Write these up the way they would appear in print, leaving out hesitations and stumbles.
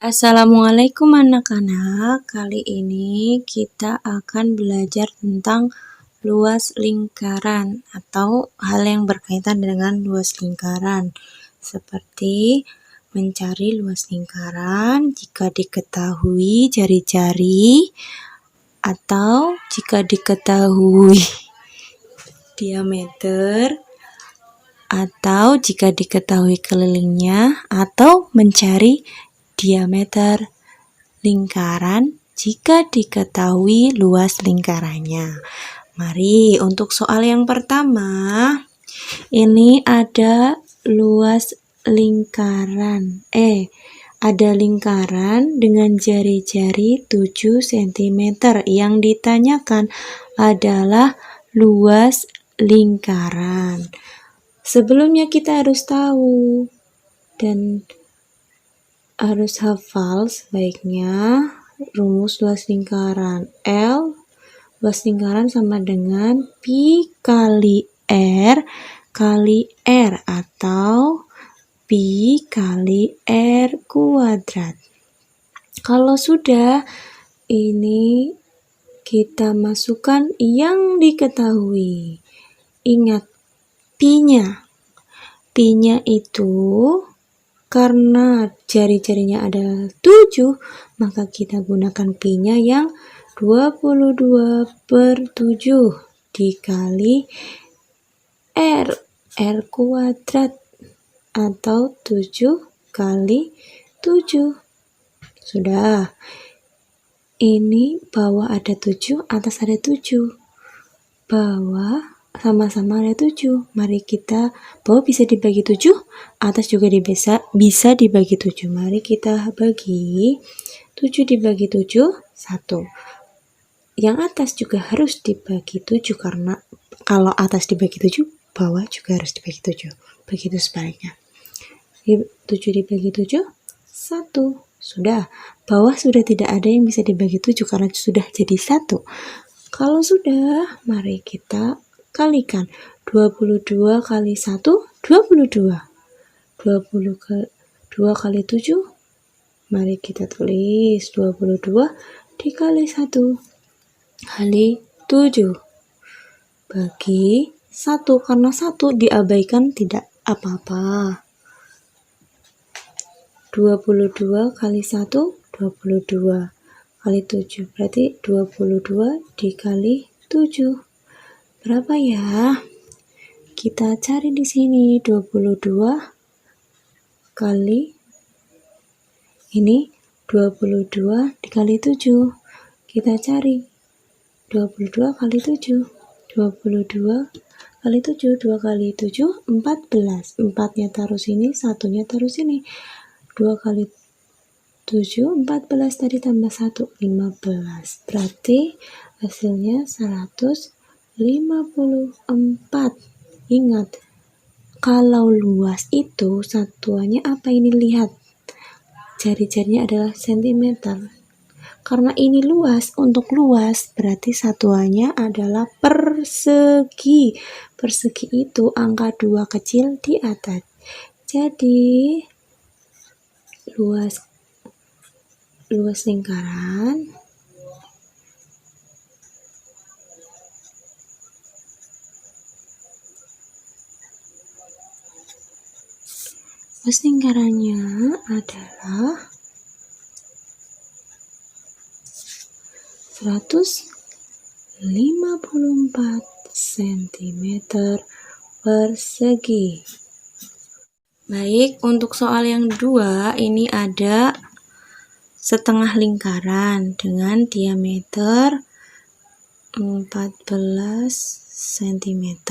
Assalamualaikum anak-anak. Kali ini kita akan belajar tentang luas lingkaran atau hal yang berkaitan dengan luas lingkaran, seperti mencari luas lingkaran jika diketahui jari-jari atau jika diketahui diameter atau jika diketahui kelilingnya atau mencari diameter lingkaran jika diketahui luas lingkarannya. Mari untuk soal yang pertama, ini ada luas lingkaran. Ada lingkaran dengan jari-jari 7 cm. Yang ditanyakan adalah luas lingkaran. Sebelumnya kita harus tahu dan harus hafal sebaiknya rumus luas lingkaran. L luas lingkaran sama dengan pi kali R kali R atau pi kali R kuadrat. Kalau sudah, ini kita masukkan yang diketahui. Ingat pi-nya. Pi-nya itu karena jari-jarinya ada 7, maka kita gunakan pi-nya yang 22/7 dikali R kuadrat atau 7 kali 7. Sudah. Ini bawah ada 7, atas ada 7. Bawah sama-sama ada 7. Mari kita, bawah bisa dibagi 7, atas juga bisa dibagi 7. Mari kita bagi 7 dibagi 7, 1. Yang atas juga harus dibagi 7 karena kalau atas dibagi 7, bawah juga harus dibagi 7. Begitu sebaliknya. 7 dibagi 7, 1. Sudah, bawah sudah tidak ada yang bisa dibagi 7 karena sudah jadi 1. Kalau sudah, mari kita kalikan. 22 kali 1, 22. 22 kali 7, mari kita tulis 22 dikali 1 kali 7 bagi 1, karena 1 diabaikan tidak apa-apa. 22 kali 1, 22 kali 7, berarti 22 dikali 7. Berapa ya? Kita cari di sini 22 kali ini 22 dikali 7. Kita cari 22 kali 7. 22 kali 7, 2 kali 7, 14. 4-nya taruh sini, 1-nya taruh sini. 2 kali 7, 14, tadi tambah 1, 15. Berarti hasilnya 154. Ingat, kalau luas itu satuannya apa ini? Lihat, jari-jarinya adalah sentimeter. Karena ini luas, untuk luas berarti satuannya adalah persegi. Persegi itu angka 2 kecil di atas. Jadi luas lingkaran lingkarannya adalah 154 cm persegi. Baik, untuk soal yang kedua, ini ada setengah lingkaran dengan diameter 14 cm.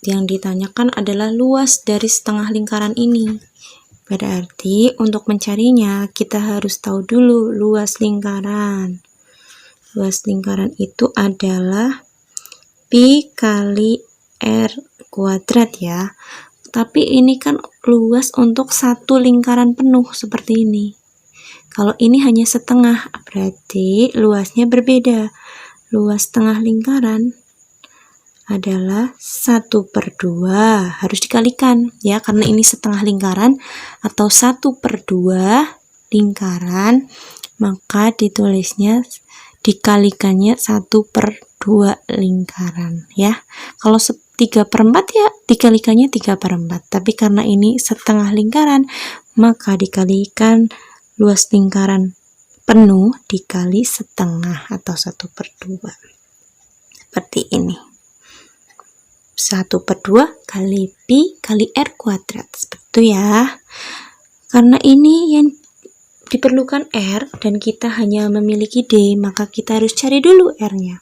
Yang ditanyakan adalah luas dari setengah lingkaran ini. Berarti untuk mencarinya kita harus tahu dulu luas lingkaran. Luas lingkaran itu adalah pi kali R kuadrat ya. Tapi ini kan luas untuk satu lingkaran penuh seperti ini. Kalau ini hanya setengah, berarti luasnya berbeda. Luas setengah lingkaran adalah 1/2. Harus dikalikan ya, karena ini setengah lingkaran atau 1/2 lingkaran, maka ditulisnya dikalikannya 1/2 lingkaran ya. Kalau 3/4 ya dikalikannya 3/4, tapi karena ini setengah lingkaran maka dikalikan luas lingkaran penuh dikali setengah atau 1/2. Seperti ini. 1/2 kali pi kali r kuadrat. Seperti itu ya. Karena ini yang diperlukan R dan kita hanya memiliki D, maka kita harus cari dulu R-nya.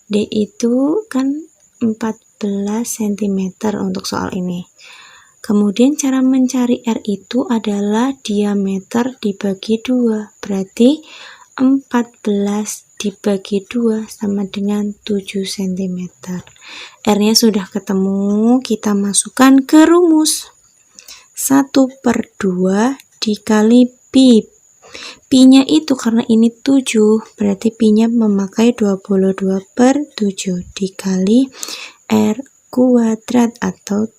D itu kan 14 cm untuk soal ini. Kemudian cara mencari R itu adalah diameter dibagi 2. Berarti 14 dibagi 2 sama dengan 7 cm. R-nya sudah ketemu, kita masukkan ke rumus. 1/2 dikali pi. Pi-nya itu karena ini 7, berarti pi-nya memakai 22/7 dikali R kuadrat atau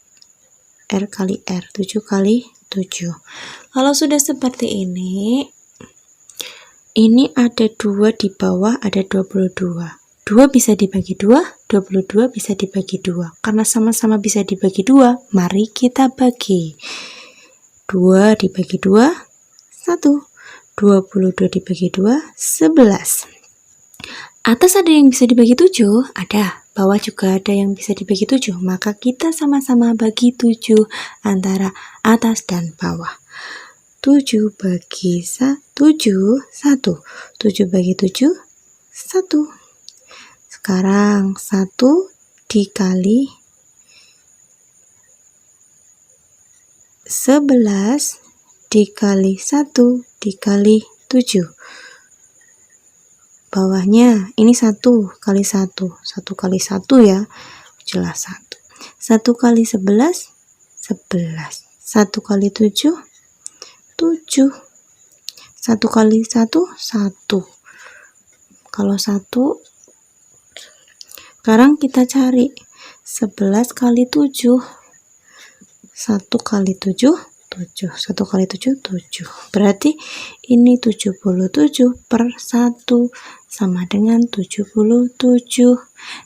R kali R, 7 kali 7. Kalau sudah seperti ini ada 2 di bawah, ada 22. 2 bisa dibagi 2, 22 bisa dibagi 2. Karena sama-sama bisa dibagi 2, mari kita bagi. 2 dibagi 2, 1. 22 dibagi 2, 11. Atas ada yang bisa dibagi 7? Ada. Bawah juga ada yang bisa dibagi 7. Maka kita sama-sama bagi 7 antara atas dan bawah. 7 bagi 7, 1. 7 bagi 7, 1. Sekarang 1 dikali 11 dikali 1 dikali 7. Bawahnya ini 1 kali 1. 1 kali 1 ya. Jelas 1. 1 kali 11, 11. 1 kali 7, 7. 1 kali 1, 1. Kalau 1, sekarang kita cari 11 kali 7. 1 kali 7, 7. 1 kali 7, 7. Berarti ini 77/1 sama dengan 77.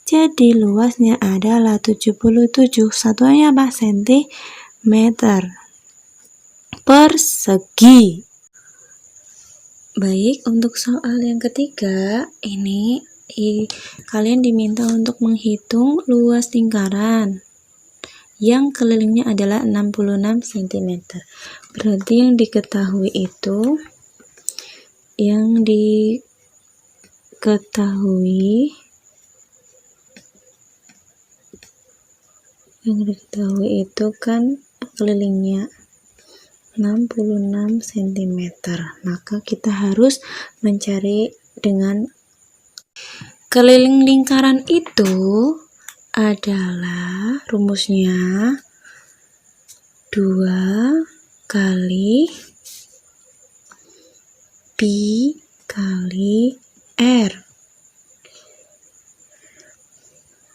Jadi luasnya adalah 77. Satuannya apa? Sentimeter persegi. Baik, untuk soal yang ketiga, ini kalian diminta untuk menghitung luas lingkaran yang kelilingnya adalah 66 cm. Berarti yang diketahui itu kan kelilingnya 66 cm. Maka kita harus mencari dengan keliling lingkaran itu adalah rumusnya 2 kali pi kali R.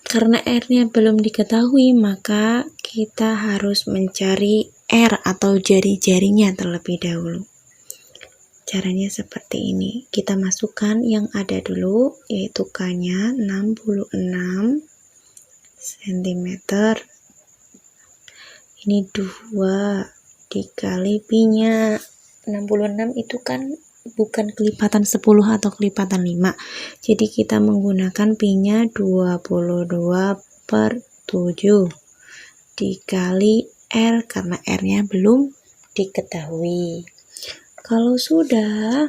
Karena R-nya belum diketahui, maka kita harus mencari R atau jari-jarinya terlebih dahulu. Caranya seperti ini. Kita masukkan yang ada dulu, yaitu K-nya 66 cm. Ini 2 dikali pi-nya. 66 itu kan bukan kelipatan 10 atau kelipatan 5. Jadi kita menggunakan pi-nya 22/7 dikali R karena R-nya belum diketahui. Kalau sudah,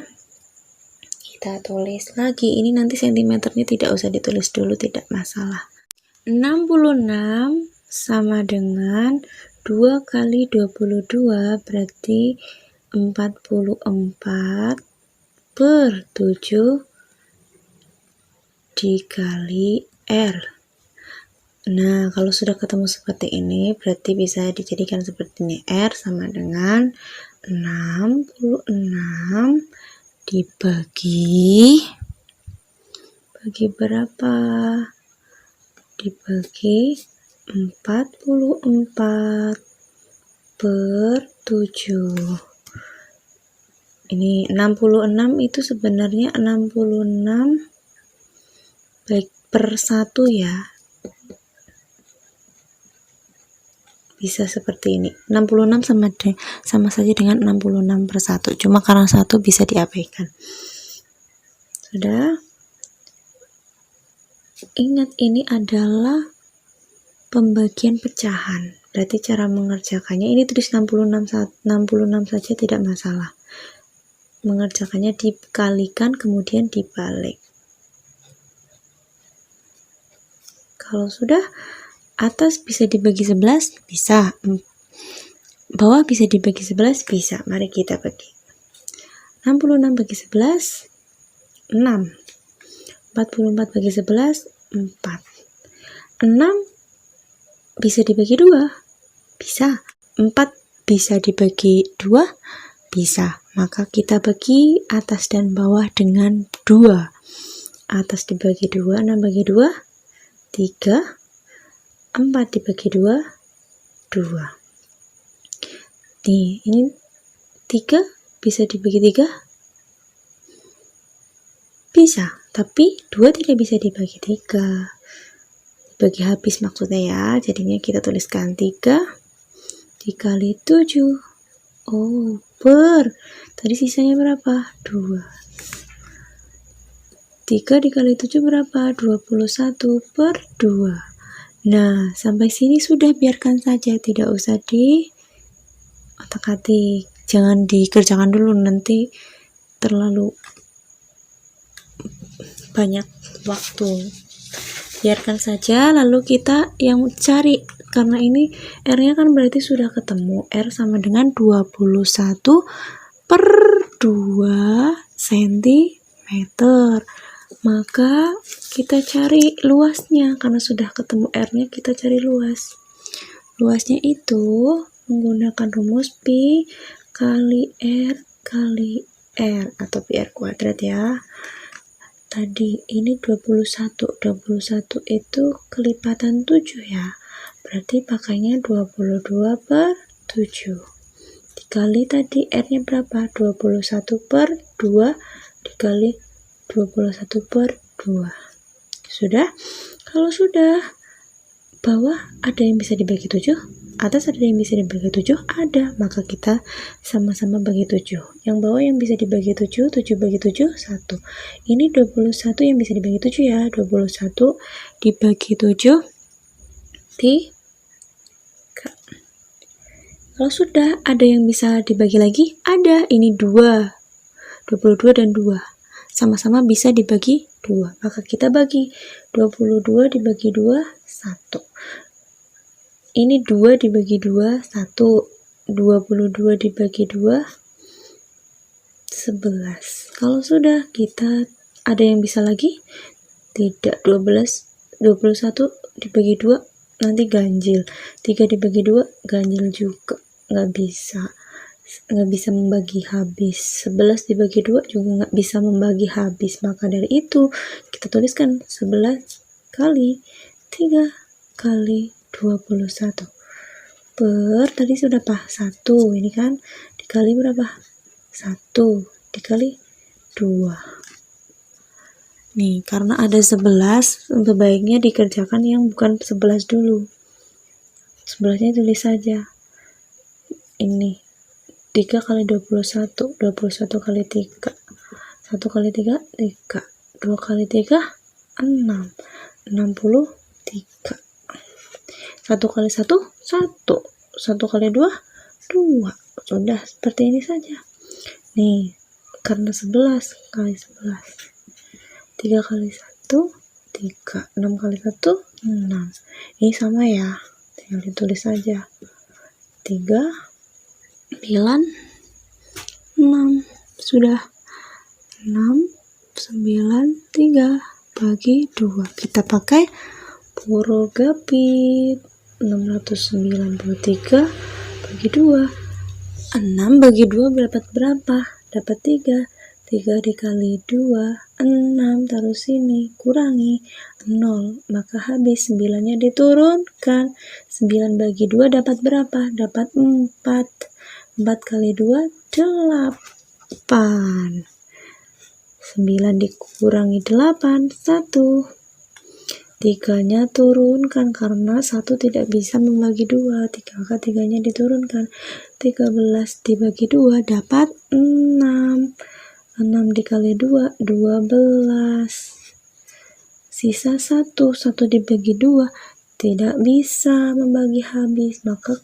kita tulis lagi. Ini nanti sentimeternya tidak usah ditulis dulu, tidak masalah. 66 sama dengan 2 kali 22 berarti 44/7 dikali R. Nah, kalau sudah ketemu seperti ini, berarti bisa dijadikan seperti ini. R sama dengan 66 dibagi berapa? dibagi 44 per 7. Ini 66 itu sebenarnya 66 baik per 1 ya. Bisa seperti ini. 66 sama saja dengan 66 per 1. Cuma karena 1 bisa diabaikan. Sudah? Ingat, ini adalah pembagian pecahan. Berarti cara mengerjakannya ini tulis 66 saja tidak masalah. Mengerjakannya dikalikan kemudian dibalik. Kalau sudah, atas bisa dibagi 11, bisa. Bawah bisa dibagi 11, bisa. Mari kita bagi. 66 bagi 11, 6. 44 bagi 11, 4. 6 bisa dibagi 2? Bisa. 4 bisa dibagi 2? Bisa. Maka kita bagi atas dan bawah dengan 2. Atas dibagi 2, 6 bagi 2, 3. 4 dibagi 2, 2. Nih, ini 3 bisa dibagi 3? Bisa, tapi 2 tidak bisa dibagi 3. Dibagi habis maksudnya ya. Jadinya kita tuliskan 3 dikali 7. Oh, per. Tadi sisanya berapa? 2. 3 dikali 7 berapa? 21 per 2. Nah, sampai sini sudah, biarkan saja. Tidak usah di otak-atik. Jangan dikerjakan dulu, nanti terlalu banyak waktu. Biarkan saja, lalu kita yang cari. Karena ini R-nya kan berarti sudah ketemu. R sama dengan 21 per 2 cm. Maka kita cari luasnya. Karena sudah ketemu R-nya, kita cari luas. Luasnya itu menggunakan rumus Pi kali R kali R atau Pi R kuadrat ya. Tadi ini 21 itu kelipatan 7 ya. Berarti pakainya 22 per 7. Dikali tadi R-nya berapa? 21 per 2 dikali 21 per 2. Sudah? Kalau sudah, bawah ada yang bisa dibagi 7? Atas ada yang bisa dibagi 7? Ada. Maka kita sama-sama bagi 7. Yang bawah yang bisa dibagi 7, 7 bagi 7, 1. Ini 21 yang bisa dibagi 7 ya. 21 dibagi 7, 3. Kalau sudah, ada yang bisa dibagi lagi? Ada. Ini 2. 22 dan 2. Sama-sama bisa dibagi 2. Maka kita bagi. 22 dibagi 2, 1. Ini 2 dibagi 2, 1. 22 dibagi 2, 11. Kalau sudah, kita ada yang bisa lagi? Tidak. 21 dibagi 2, nanti ganjil. 3 dibagi 2, ganjil juga. Nggak bisa membagi habis. 11 dibagi 2 juga nggak bisa membagi habis. Maka dari itu, kita tuliskan 11 kali 3 kali 21 per tadi sudah apa? 1 ini kan dikali berapa? 1 dikali 2. Nih, karena ada 11, lebih baiknya dikerjakan yang bukan 11 dulu. 11-nya tulis saja. Ini 3 kali 21, 21 kali 3. 1 kali 3, 3. 2 kali 3, 6. 63. 1 kali 1, 1. 1 kali 2, 2. Sudah seperti ini saja. Nih, karena 11 kali 11. 3 kali 1, 3. 6 kali 1, 6. Ini sama ya. Tinggal ditulis saja. 3, 9, 6. Sudah. 6, 9, 3. Bagi 2. Kita pakai Purogapit. 693 bagi 2. 6 bagi 2 dapat berapa? Dapat 3. 3 dikali 2, 6, taruh sini, kurangi 0, maka habis 9-nya diturunkan. 9 bagi 2 dapat berapa? Dapat 4. 4 kali 2, 8. 9 dikurangi 8, 1. 3-nya turunkan karena 1 tidak bisa membagi 2, maka 3-nya diturunkan. 13 dibagi 2 dapat 6. 6 dikali 2, 12. Sisa 1, 1 dibagi 2 tidak bisa membagi habis, maka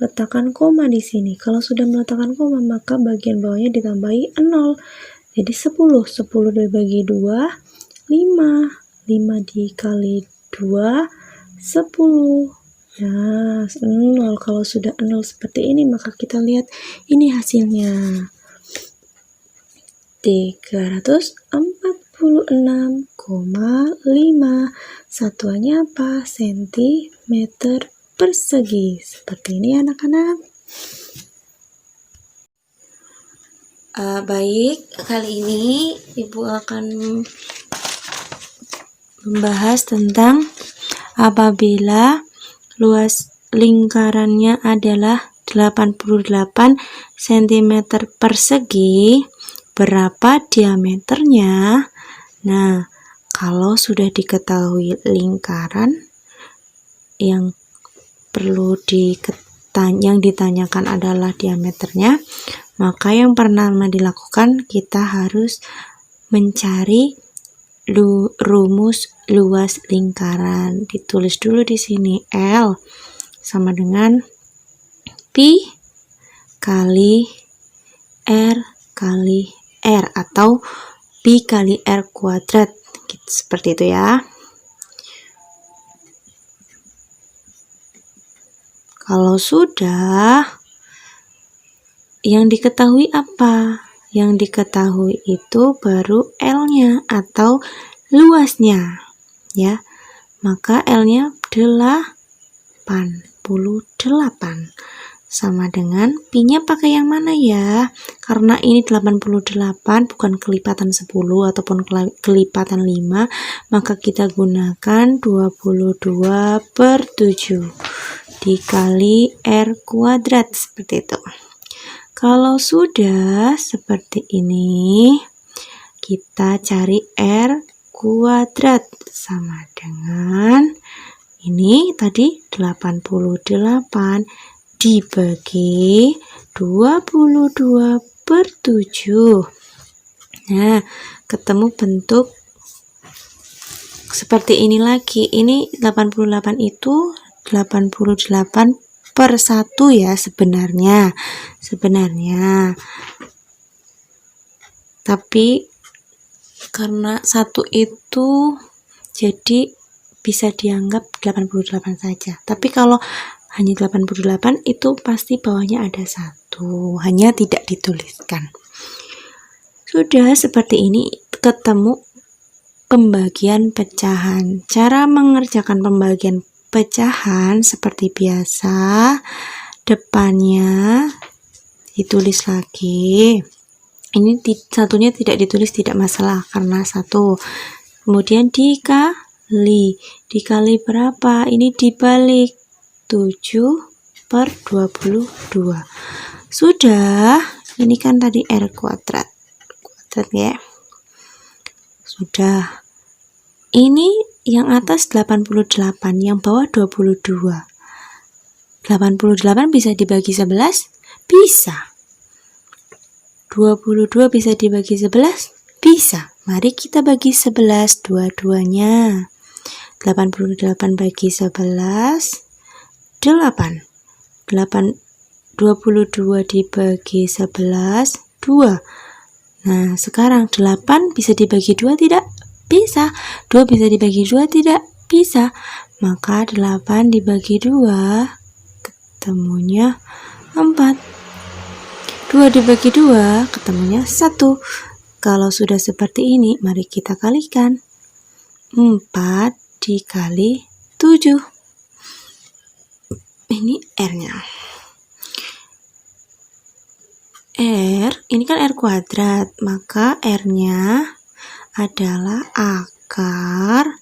letakkan koma di sini. Kalau sudah meletakkan koma, maka bagian bawahnya ditambahi 0. Jadi 10. 10 dibagi 2, 5. 5 dikali 2, 10. Nah, 0. Kalau sudah 0 seperti ini, maka kita lihat ini hasilnya. 346,5. Satuannya apa? Sentimeter persegi. Seperti ini anak-anak. Baik, kali ini Ibu akan membahas tentang apabila luas lingkarannya adalah 88 cm persegi, berapa diameternya? Nah, kalau sudah diketahui lingkaran, yang perlu yang ditanyakan adalah diameternya, maka yang pertama dilakukan kita harus mencari rumus luas lingkaran. Ditulis dulu di sini, L sama dengan pi kali R kali R atau pi kali R kuadrat. Seperti itu ya. Kalau sudah, yang diketahui apa? Yang diketahui itu baru L-nya atau luasnya, ya. Maka L-nya 88 sama dengan pi-nya pakai yang mana ya? Karena ini 88 bukan kelipatan 10 ataupun kelipatan 5, maka kita gunakan 22/7 dikali R kuadrat, seperti itu. Kalau sudah seperti ini, kita cari R kuadrat sama dengan ini tadi 88 dibagi 22/7. Nah, ketemu bentuk seperti ini lagi. Ini 88 itu 88/1 ya sebenarnya. Tapi karena 1 itu jadi bisa dianggap 88 saja. Tapi kalau hanya 88 itu pasti bawahnya ada 1, hanya tidak dituliskan. Sudah seperti ini ketemu pembagian pecahan. Cara mengerjakan pembagian pecahan seperti biasa, depannya ditulis lagi. Ini satunya tidak ditulis, tidak masalah karena 1. Kemudian dikali berapa? Ini dibalik 7/22. Sudah, ini kan tadi R kuadrat ya. Sudah. Ini yang atas 88, yang bawah 22. 88 bisa dibagi 11? Bisa. 22 bisa dibagi 11? Bisa. Mari kita bagi 11 dua-duanya. 88 bagi 11, 8. 22 dibagi 11, 2. Nah, sekarang 8 bisa dibagi 2 tidak? Bisa. 2 bisa dibagi 2 tidak? Bisa. Maka 8 dibagi 2, ketemunya 4. 2 dibagi 2, ketemunya 1. Kalau sudah seperti ini, mari kita kalikan. 4 dikali 7. Ini R-nya. R, ini kan R kuadrat, maka R-nya adalah akar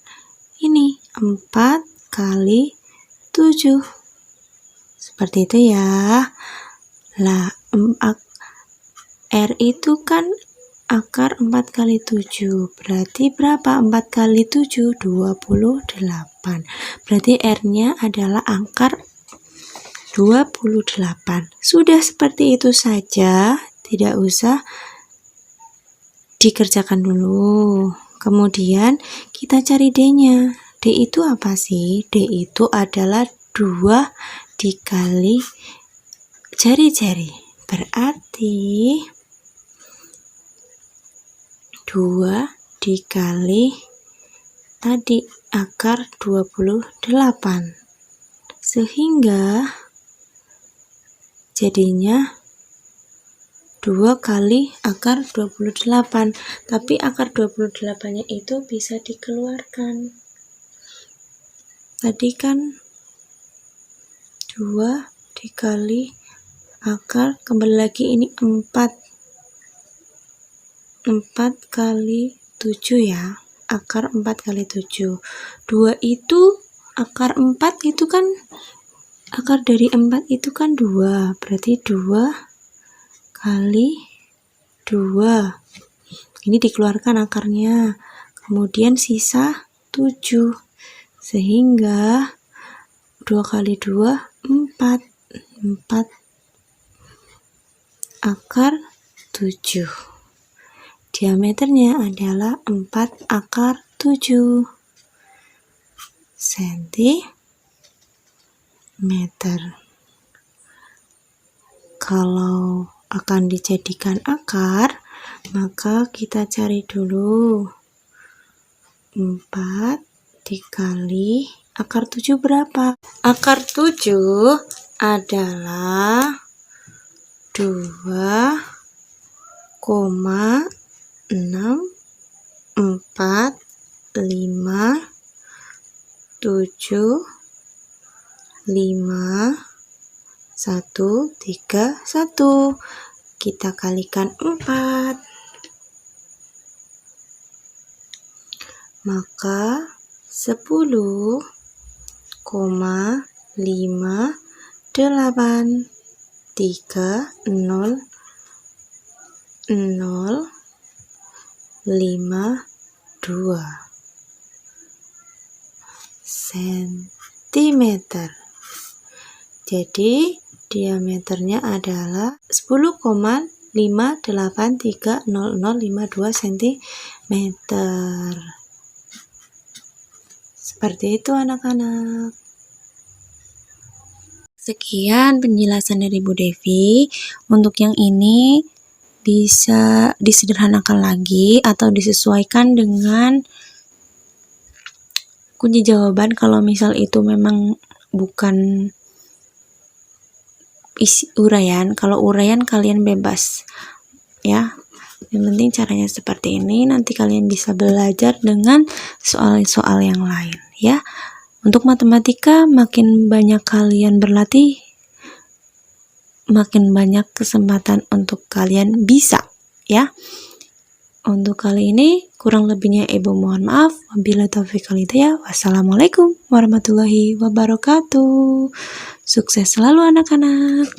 ini 4 kali 7. Seperti itu ya. Lah, R itu kan akar 4 kali 7. Berarti berapa? 4 kali 7, 28. Berarti R-nya adalah akar 28. Sudah seperti itu saja, tidak usah dikerjakan dulu. Kemudian kita cari D-nya. D itu apa sih? D itu adalah 2 dikali jari-jari. Berarti 2 dikali tadi akar 28. Sehingga jadinya 2 kali akar 28. Tapi akar 28-nya itu bisa dikeluarkan. Tadi kan 2 dikali akar, kembali lagi ini 4 kali 7 ya. Akar 4 kali 7. 2 itu akar 4 itu kan, akar dari 4 itu kan 2. Berarti 2 kali 2. Ini dikeluarkan akarnya. Kemudian sisa 7. Sehingga 2 kali 2, 4. 4 akar 7. Diameternya adalah 4 akar 7 cm. Kalau akan dijadikan akar, maka kita cari dulu 4 dikali akar 7 berapa? Akar 7 adalah 2,6454357131. Kita kalikan 4. Maka 10,583052 cm. Jadi diameternya adalah 10,583052 cm. Seperti itu anak-anak. Sekian penjelasan dari Bu Devi. Untuk yang ini bisa disederhanakan lagi atau disesuaikan dengan kunci jawaban kalau misal itu memang bukan isi uraian. Kalau uraian kalian bebas ya. Yang penting caranya seperti ini. Nanti kalian bisa belajar dengan soal-soal yang lain ya. Untuk matematika, makin banyak kalian berlatih, makin banyak kesempatan untuk kalian bisa ya. Untuk kali ini kurang lebihnya Ibu mohon maaf. Wabillahi taufiq wal hidayah. Wassalamualaikum warahmatullahi wabarakatuh. Sukses selalu anak-anak.